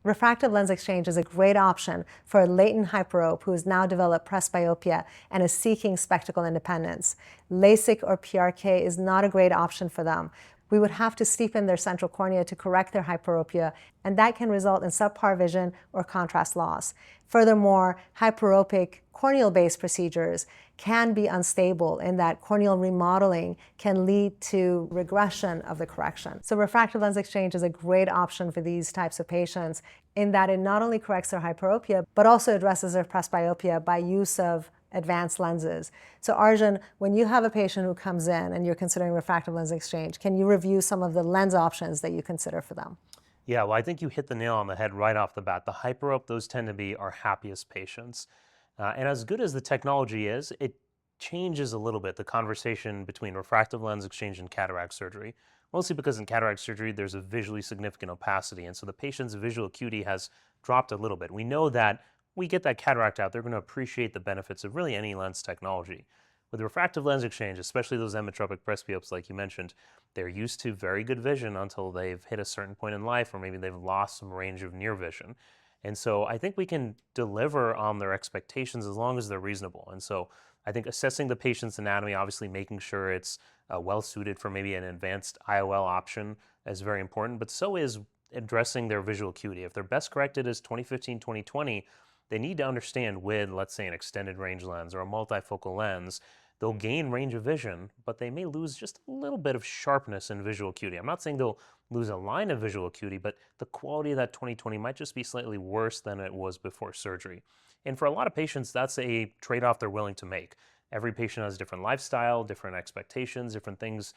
Refractive lens exchange is a great option for a latent hyperope who has now developed presbyopia and is seeking spectacle independence. LASIK or PRK is not a great option for them. We would have to steepen their central cornea to correct their hyperopia, and that can result in subpar vision or contrast loss. Furthermore, hyperopic corneal-based procedures can be unstable in that corneal remodeling can lead to regression of the correction. So refractive lens exchange is a great option for these types of patients in that it not only corrects their hyperopia, but also addresses their presbyopia by use of advanced lenses. So Arjan, when you have a patient who comes in and you're considering refractive lens exchange, can you review some of the lens options that you consider for them? Yeah, well, I think you hit the nail on the head right off the bat. The hyperope, those tend to be our happiest patients. And as good as the technology is, it changes a little bit the conversation between refractive lens exchange and cataract surgery, mostly because in cataract surgery, there's a visually significant opacity. And so the patient's visual acuity has dropped a little bit. We know that we get that cataract out, they're going to appreciate the benefits of really any lens technology. With refractive lens exchange, especially those ametropic presbyopes like you mentioned, they're used to very good vision until they've hit a certain point in life or maybe they've lost some range of near vision. And so I think we can deliver on their expectations as long as they're reasonable. And so I think assessing the patient's anatomy, obviously making sure it's well suited for maybe an advanced IOL option is very important, but so is addressing their visual acuity. If their best corrected is 2015, 2020, they need to understand with, let's say, an extended range lens or a multifocal lens, they'll gain range of vision, but they may lose just a little bit of sharpness in visual acuity. I'm not saying they'll lose a line of visual acuity, but the quality of that 20/20 might just be slightly worse than it was before surgery. And for a lot of patients, that's a trade-off they're willing to make. Every patient has a different lifestyle, different expectations, different things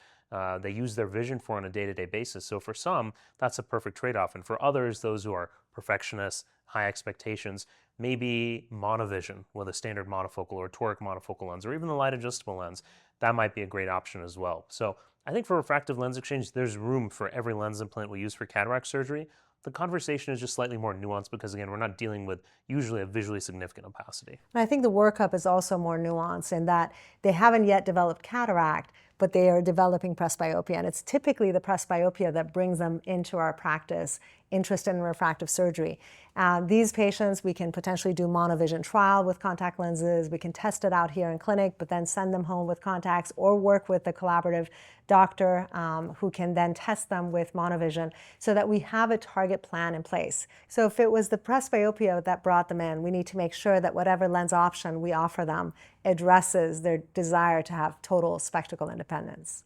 they use their vision for on a day-to-day basis. So for some, that's a perfect trade-off. And for others, those who are perfectionists, high expectations, maybe monovision with a standard monofocal or toric monofocal lens, or even the light adjustable lens, that might be a great option as well. So I think for refractive lens exchange, there's room for every lens implant we use for cataract surgery. The conversation is just slightly more nuanced because, again, we're not dealing with usually a visually significant opacity. And I think the workup is also more nuanced in that they haven't yet developed cataract, but they are developing presbyopia. And it's typically the presbyopia that brings them into our practice, interested in refractive surgery. These patients, we can potentially do monovision trial with contact lenses. We can test it out here in clinic, but then send them home with contacts or work with the collaborative doctor who can then test them with monovision so that we have a target plan in place. So if it was the presbyopia that brought them in, we need to make sure that whatever lens option we offer them addresses their desire to have total spectacle independence.